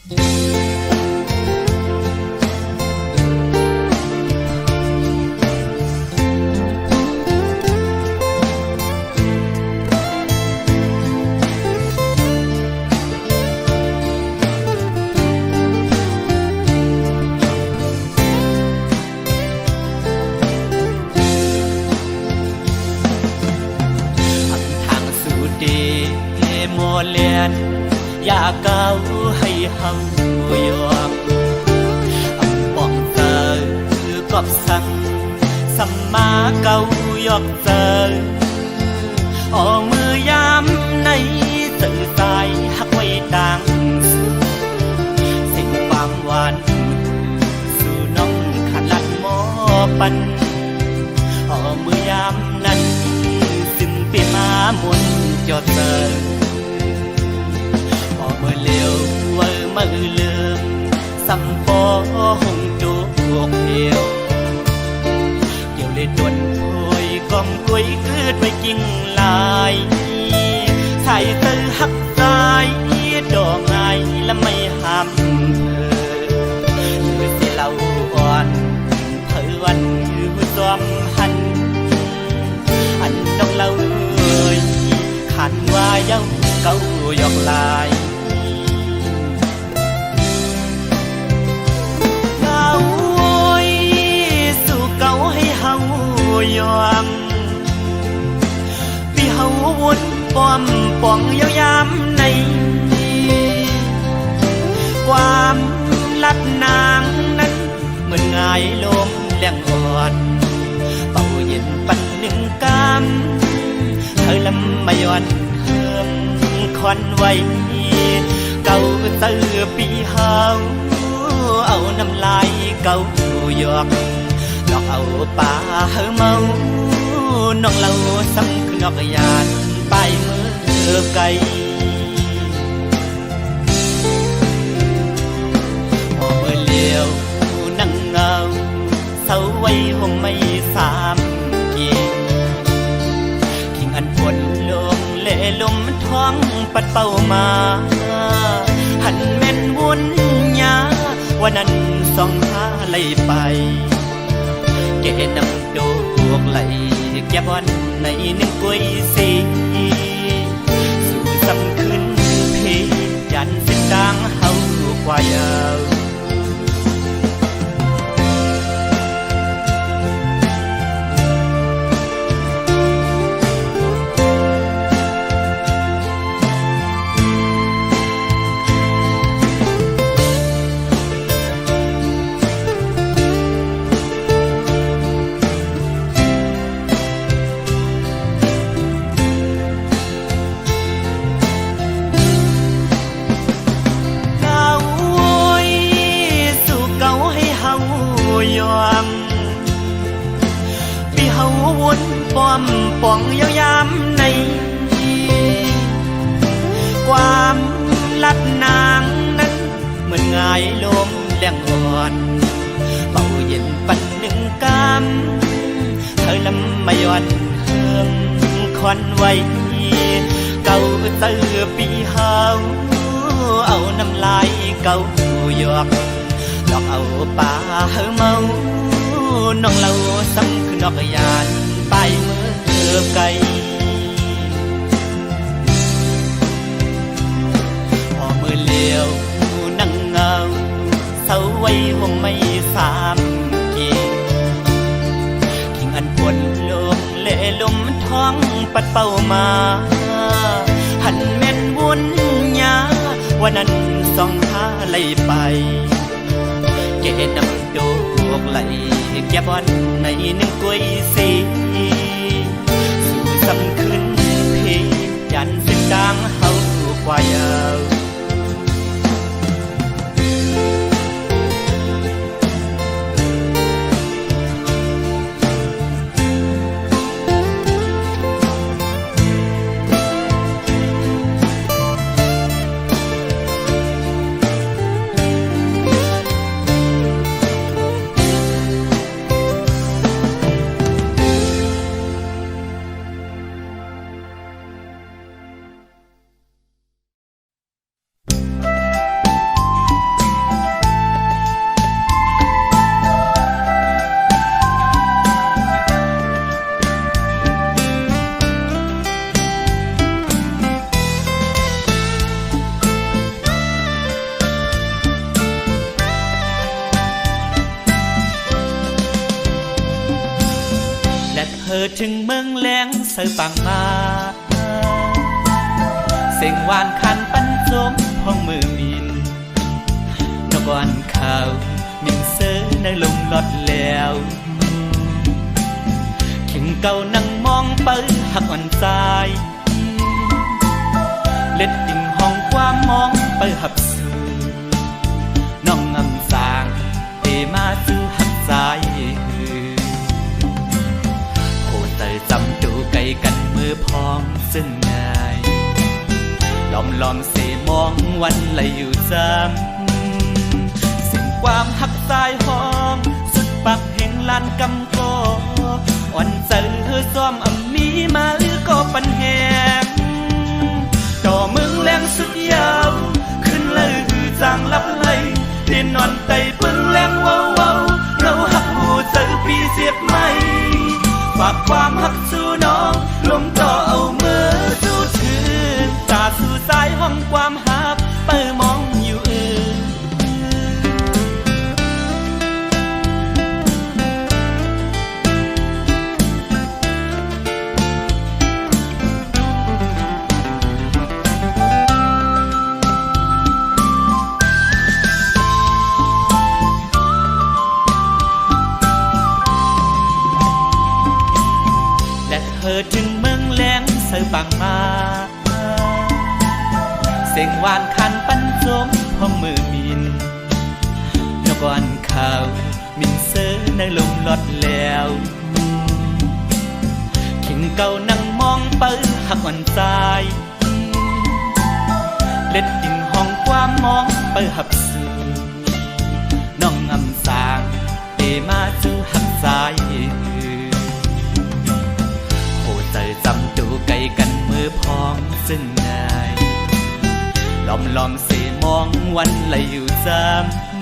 โมเลียนอยากเก้าให้เฮายอมป้องเตอกอบสั่งสัมมาเก้ายอกเตออมือยามในสื่อสายหักไว้ต่างสิ่งความหวานสู่น้องขันลันหมอปันออมือยามนั้นซึ่งเปียมามุนจอดเตอเมื่อเลี้ยวเมื่อลืมสัมปอหงจูกเหี่ยวเกี่ยวเลยดวนถอยกอมกุ้ยคืดไปกิ่งลายใส่เธอหักใจดอกไงและไม่ห้ามเธอหรือสิเราอ่อนเธอวันคือซ้อมหันอันน้องเราขันว่าเย้าเก้ายอกลายยอมพี่เฮาวนป้อมป่องยาวยามในความลัดนางนั้นเหมือนง่ายลมแรงอ่อนเป่าเย็นปันหนึ่งกำเธอลำไม่ย้อนเฮิมควันไว้เก่าตื้อปีเฮาเอาน้ำลายเก่าหยอกดอกเอาป่าเฮาเมาน้องเราซ้ำคือนอกยานไปมือไกลพอมือเลี้ยวนั่งเงาเศร้าไว้ห่มไม่สามเกียงขิงอันปวดลมเล่ลมท้องปัดเป่ามาหันแม่นวุ่นยาวันนั้นส่องหาไล่ไปแกนำดอกไหลแกบวันในหนึ่งกุ้ยสีสู่ซ้ำขึ้นเพยันเส้นกลางเฮากว่ายาวพี่เฮาวนป้อมป่องยาวยามในความลัดนางนั้นเหมือนง่ายลมแรงอ่อนเป่าเย็นปันหนึ่งกำเธอลำไม่ย้อนเฮิมควันไว้เก่าตื้อปีเฮาเอาน้ำลายเก่าหยอกดอกเอาป่าเฮาเมาน้องเราซ้ำคือนอกยานไปมือไกลพอมือเลี้ยวนั่งเงาเศร้าไว้ห่มไม่สามเกียงขิงอันปวดลมเล่ลมท้องปัดเป่ามาหันแม่นวุ่นยาวันนั้นส่องหาไล่ไปแกนำดอกไหลแกบวันในหนึ่งกุ้ยสีสู่ซ้ำขึ้นเพยันเส้นกลางเฮากว่ายาว อถึงเมืองแหลงเสือปังมาเสียงหวานคันปันจมห้องมือมินนกวันข่าวมินเสือในลมลอดแล้วเข่งเก่านั่งมองเปิ้ลหักอ่อนใจเล็ดดิ่งห้องความมองเปิ้ลหับสู่น้องงำสางเอมาสู่หักใจโหเตยจำดูไกลกันมือพองซึ่งง่ายล้อมเสมองวันไหลอยู่จำสิ่งความหักสายหอมสุดปักแห่งลานกำโกอ่อนใจเธอซ้อมมีมาหรือก็ปันแหงต่อมึงแรงสุดยาวขึ้นเลยจางลับไหลเดินนอนไต่ปึงแรงว้าวเราหักหูเจอปีเสียบไม่ฝากความหักสู่น้องลมต่อเอามือสู้ถือตาสู่สายห้องความหักเปิดมองอยู่เธอถึงเมืองแหลงเสือปังมาเสียงหวานคันปันจมห้องมือมินนกวันข่าวมินเสือในลมลอดแล้วเข่งเก่านั่งมองเปิ้ลหักอ่อนใจเล็ดดิ่งห้องความมองเปิ้ลหับสู่น้องงำสางเอมาสู่หักใจจำดูไกลกันมือพองซึ่งง่ายล้อมเสมองวันไหลอยู่จ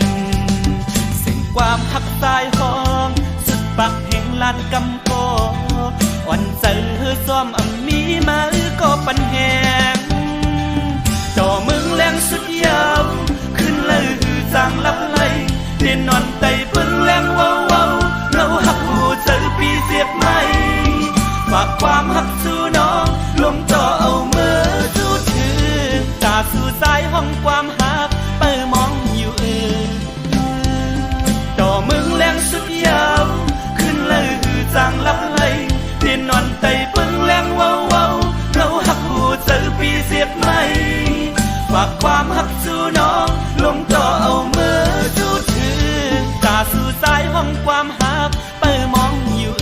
ำสิ่งความหักสายหอมสุดปักแห่งลานกำโกอ่อนใจเธอซ้อมมีมาหรือก็ปันแหงต่อมึงแรงสุดยาวขึ้นเลยจางลับไหลเดินนอนไต่ปึงแรงว้าวเราหักหูเจอปีเสียบไม่ฝากความหักสู่น้องลมต่อเอามือสู้ถือตาสู่สายห้องความหักเปิดมองอยู่ต่อมึงแรงสุดยาวขึ้นเลยจางลับไหลเดินนอนไต่ปึงแรงว้าวเราหักหูเจอปีเสียบไม่ฝากความหักสู่น้องลมต่อเอามือสู้ถือตาสู่สายห้องความหักเปิดมองอยู่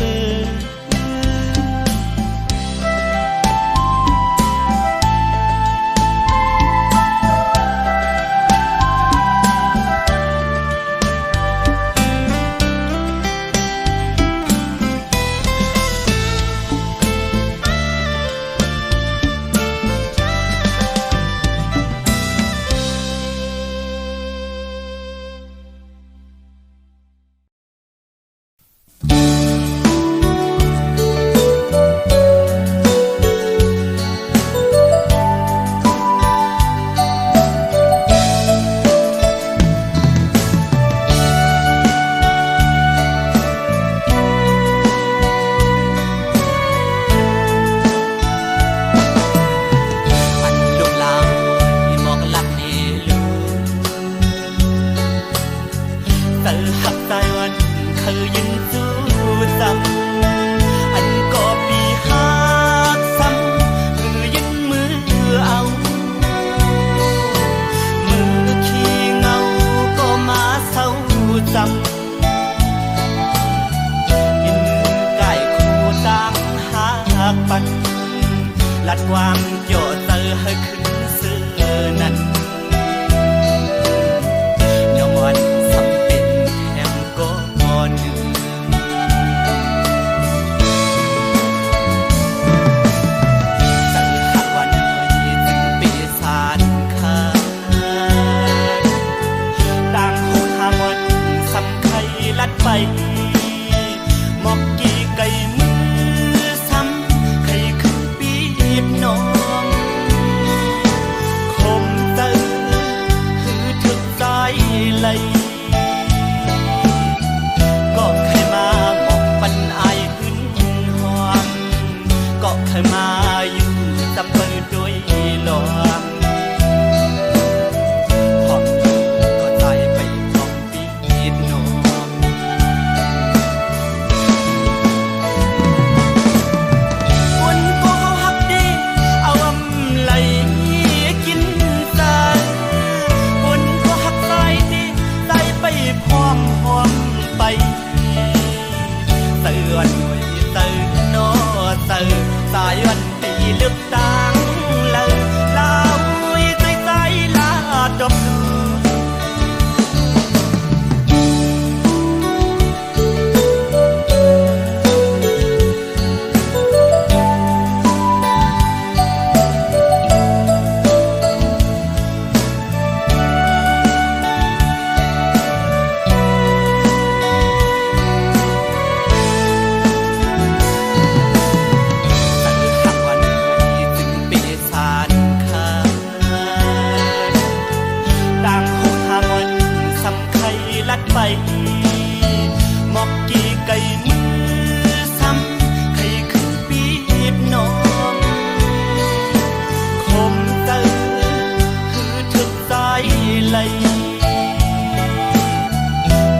lấy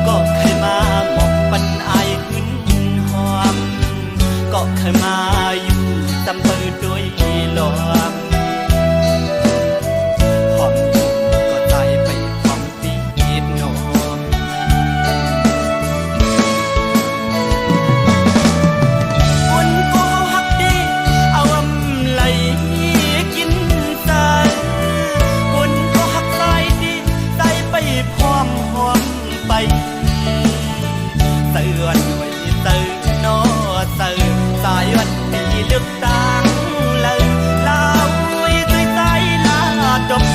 có khai mà một phần ai hứng hoang có khai màอยู่จำเปิดด้วยหลอกหอมก็ใจไปพร้อมตีดนอนคนก็ฮักดีเอาอำไหลกินใจคนก็ฮักใจดีใจไปพร้อมหอมไปเตือนหน่วยเตือนนอเตือนสายวันดีเลือกตั้งเลยลาวใจใจลาดม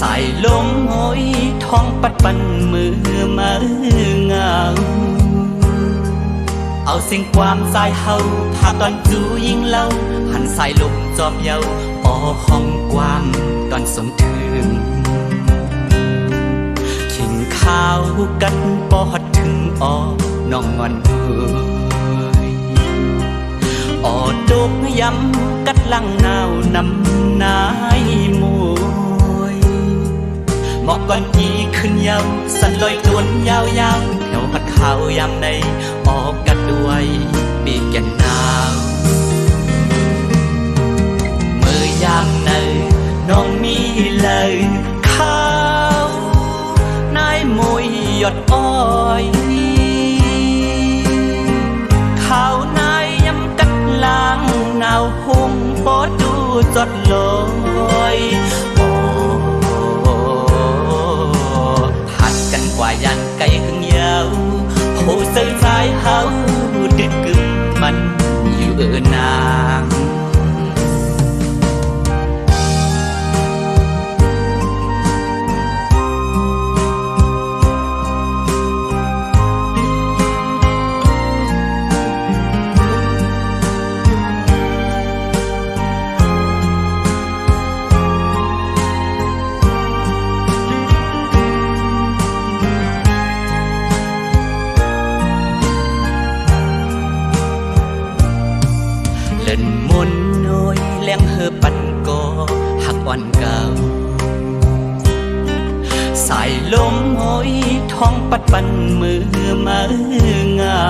สายลมโหยท้องปัดปันมือมาเงาเอาสิ่งความสายเฮาพาตอนจูยิงเล่าหันสายลมจอมเยาออห้องความตอนสมถึงขิงข้าวกันปอดถึงออน้องงอนเอ้ยออดกย้ำกัดลังนาวนำนายมวยหมอกก่อนยีขึ้นยาวสั่นลอยตวนยาวๆแถวพัดขาวยามในออกกัดด้วยปีกแก่นหนาวเมื่อยามในน้องมีเลยข้าวนายมวยหยดอ้อยข้าวนายย้ำกัดล้างเงาหุ่งปอดดูจดลอยกว่ายันไกลขึ้นยาวโหเส้นสายเฮาดึกกึมมันอยู่นางมนน้อยแรงเฮอปันก่อหักอ่อนเก่าสายลมโหยท้องปัดปันมือมาเงา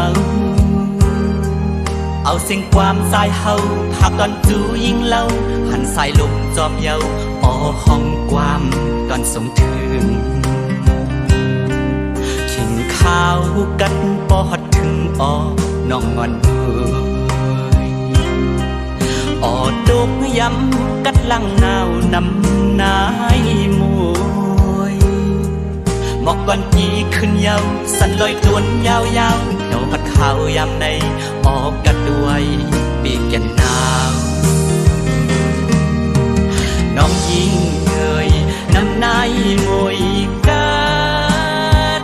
เอาสิ่งความสายเฮาพาตอนจูยิงเล่าหันสายลมจอมเยาออห้องความตอนสมถึงขิงข้าวกันปอดถึงออน้องงอนออดกย้ำกัดลังนาวนำนายมวยหมอกก่อนยีขึ้นยาวสั่นลอยตวนยาวๆแถวพัดขาวยามในออกกัดด้วยปีกแก่นหนาวน้องยิงเอ่ยนำนายมวยกัด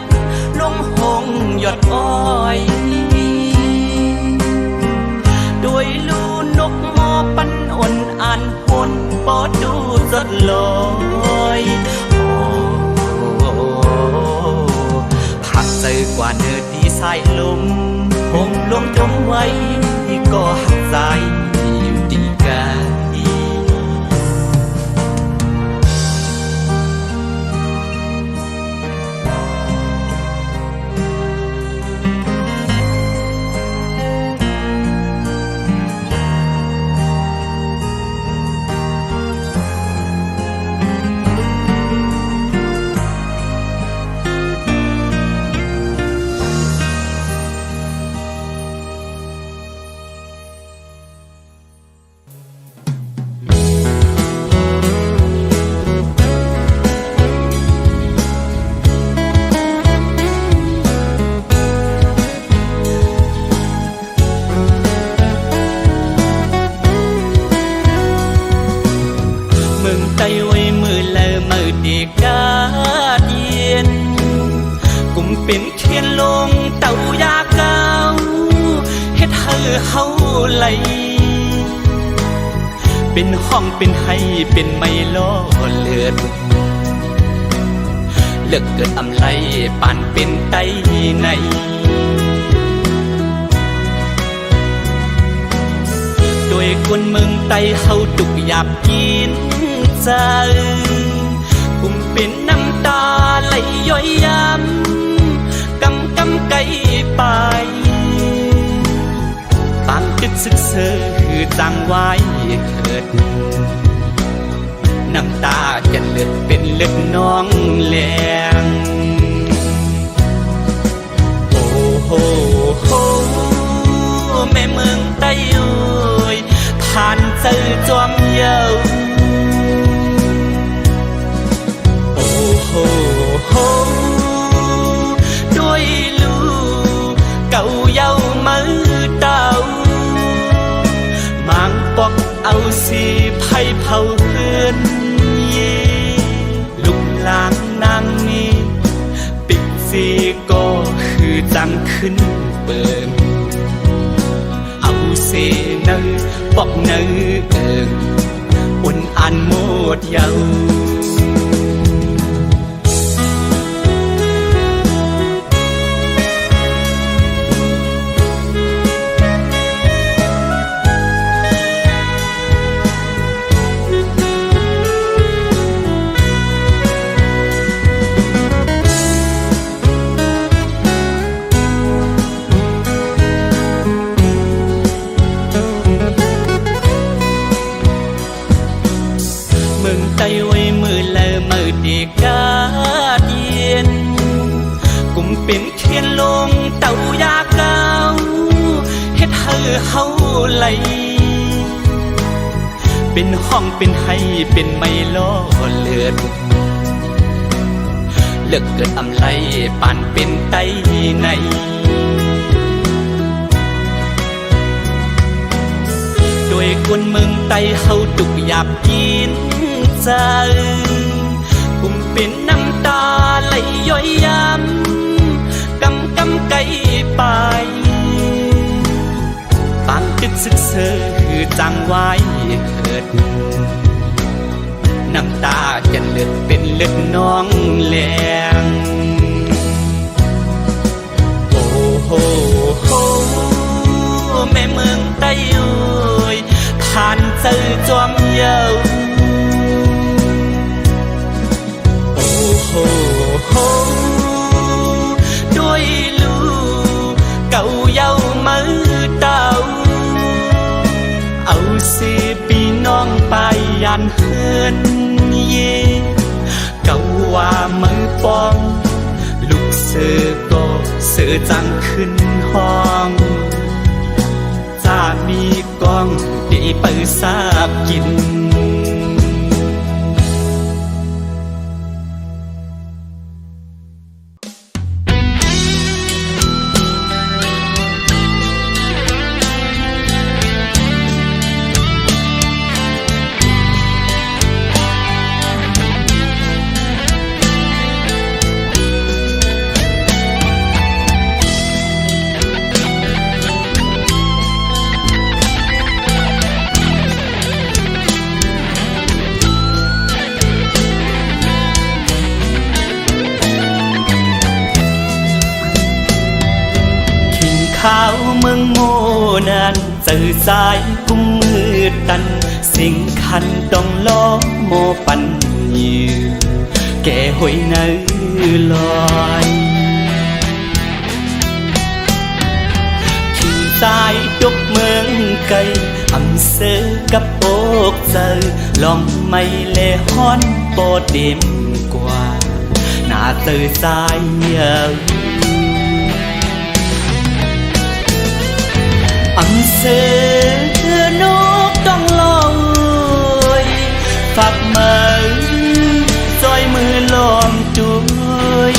ลงหงหยดอ้อยด้วยลูนกมอปันอ่อนอ่านหนปอดดูสดลอยผักเจอกว่าเนื้อดีสายลมหงลมจมไว้ก็หักใจอยู่ดีกัน ทียนลงเต่ายาเก่าเฮ็ดให้เฮาไหลเป็นห้องเป็นให้เป็นไม่ล้อเลือดเลิกเกิดอำไลปานเป็นไตในโดยคนเมืองไตเฮาตุกหยาบกินใจกุมเป็นน้ำตาไหลย้อยย้ำกำไกไปตามตึกซึกเซอคือจังไว้เกิดน้ำตาจะเลือดเป็นเลือดน้องแหลงโอ้โหโหแม่เมืองไต้เอ้ยผ่านเจอจอมเยาโอ้โหโหด้วยลูกเก่าเย้ามือเต่ามางปอกเอาสีไผ่เผาเพื่อนลุกลางนางนี้ปิกซีก็คือจังขึ้นเปิงเอาเสเนอปอกเนอเอิงอุ่นอันหมดเยาใจไว้มือเลอมือเด็กกาเย็นกุมเป็นเทียนลงเต่ายาเก่าเฮ็ดให้เฮาไหลเป็นห้องเป็นให้เป็นไม่ล้อเลือดเลิกเกิดอำไลปานเป็นไตในโดยคนเมืองไตเฮาตุกหยาบกินใจกุมเป็นน้ำตาไหลย้อยย้ำกำไกไปตามตึกซึกเซอคือจังไว้เกิดน้ำตาจะเลือดเป็นเลือดน้องแหลงโอ้โหโหแม่เมืองไต้เอ้ยผ่านเจอจอมเยาโอ้โหโหด้วยลูกเก่าเย้ามือเต่าเอาสิปีน้องไปยันเฮือนเย่เก่าว่ามือปองลูกเสือก็เสือจังขึ้นห้องจะมีกองดีไปสาบกินข้าวเมืองโมนั้นเจอสายกุมมือตันสิ่งคันต้องล้อโมปันยือแก่หอยเนื้อลอยทิ้งสายดกเมืองไกลอำเสอกับโอกเจอลองไม่เลฮ้อนโปดเด็มกว่าหน้าเจอสายเยอะอันเสือนกต้องลอยฝักมือซอยมือล้อมจุย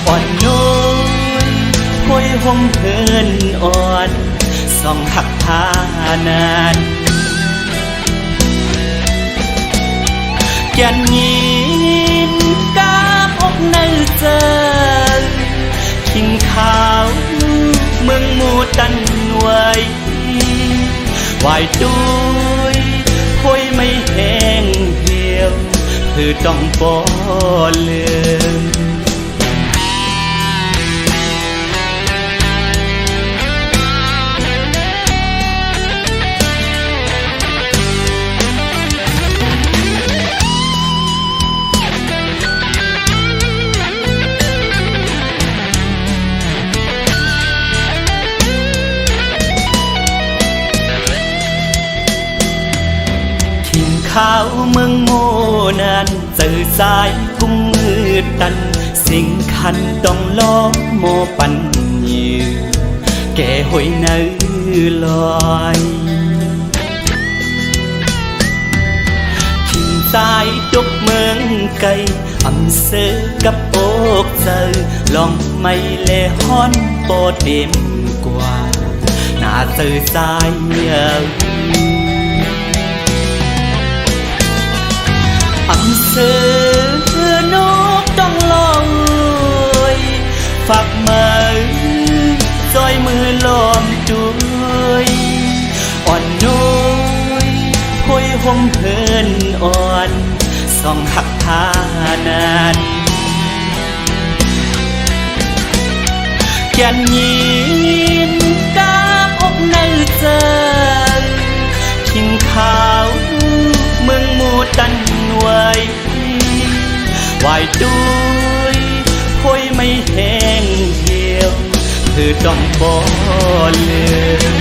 อ่อนน้อยห้อยห่มเพินอ่อนส่องหักพานานแก่นยินกาบอกในเจอทิ้ง เมืองมูตันไว้วายตุยคุยไม่แห้งเหี่ยวคือต้องปอเลืมข้าวเมืองโมนั้นเจอสายกุ้งมืดตันสิ่งคันต้องล้อโมปันยือแก่หอยเนื้อลอยทิ้งสายจกเมืองไกลอำเสอกับโอกเจอลองไม่เลฮ้อนโปเต็มกว่าหน้าเจอสายเยอะอำเสอนกต้องลอยฝักมือจอยมือล้อมจุยอ่อนน้อยพอยห่มเพิ่นอ่อนส่องหักทานั้นแก่นยินกาบอกในใจทิ้งข้าวเมืองมูตันไว้วายตุยคุยไม่แห้งเหี่ยวคือต้องบ่ลืม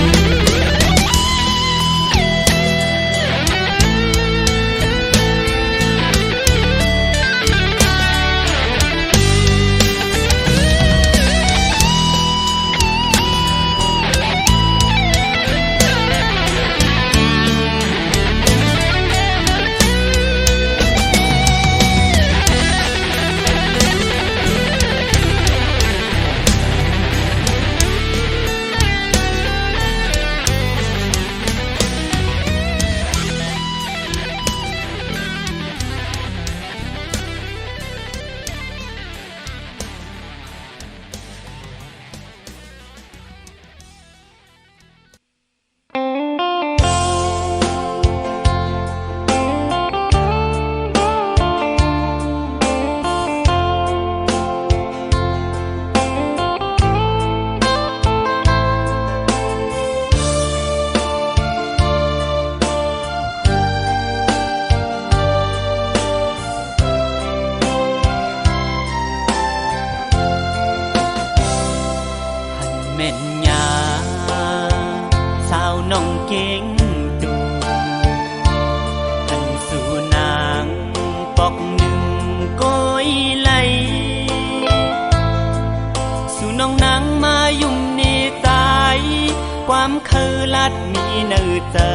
ความคือลัดมีเนื้อเจอ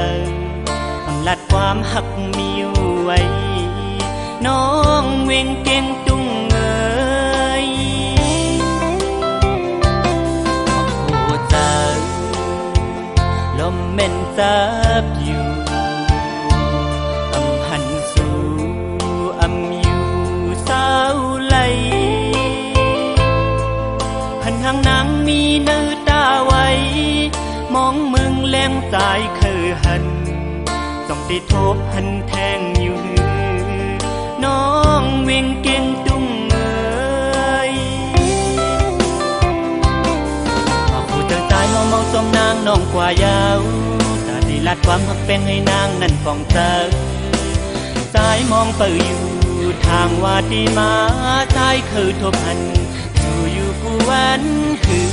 ลัดความหักมีไว้น้องเวงเก่งจุงเอ๋ยผู้เจอลมเม่นจับอยู่อำหันสู่อำอยู่สาวไหลหันทางนางมีเนื้อตาไว้มองมึงแรงใจคือหันต้องติดทบหันแทงอยู่น้องเวงเก่งจุงเอ๋ยพอผู้เจอใจเมาเมาจมนางน้องกว่ายาวแต่ดีลัดความหักเป็นให้นางนั่นฟองเจอใจมองเปิดอยู่ทางว่าดีมาใจคือทบหันอยู่กูวันคือ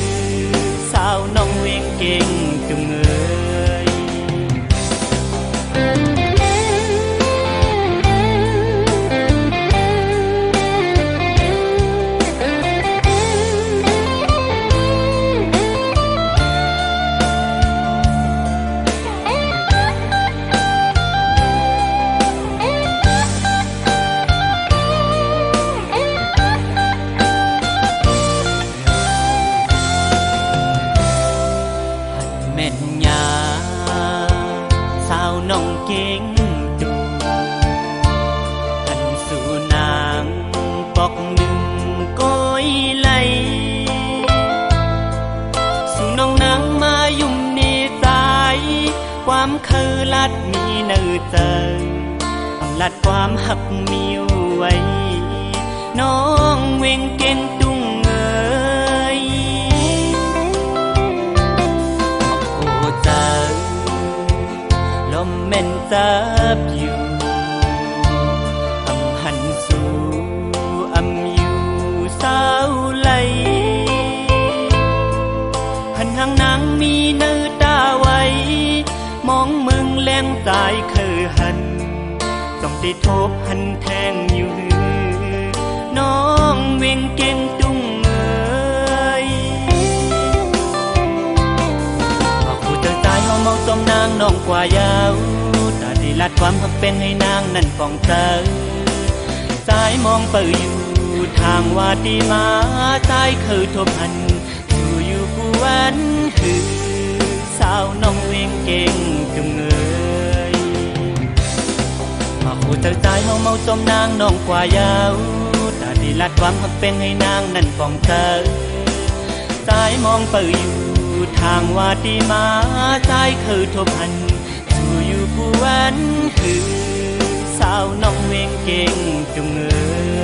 สาวน้องเวงเก่งจุงเอ๋ยแม่น เจออำลัดความหักมีไว้น้องเวงเก่งตุ้งเอ๋ยโอ้เจอลมเม่นจับอยู่อำหันสู่อำอยู่สาวไหลหันหางนางมีเนื้อตาไว้มองมึงแรงสายคือหันต้องได้ทบหันแทงอยู่น้องเวงเก่งตุ้งเอ๋ยพอผู้เจอใจเฮาเมาต้มนางน้องกว่ายาวตาดีลัดความหักเป็นให้นางนั่นปองเจอสายมองเปิดอยู่ทางวาดีมาสายคือทบหันสู่อยู่ผู้วันคือสาวน้องเวงเก่งตุ้งเอ๋ยพอผู้เจอใจเฮาเมาต้มนางน้องกว่ายาวตาดีลัดความหักเป็นให้นางนั่นปองเจอสายมองเปิดอยู่ทางวาดีมาสายคือทบหันสู่อยู่ผู้วันคือสาวน้องเวงเก่งจุงเอ๋ย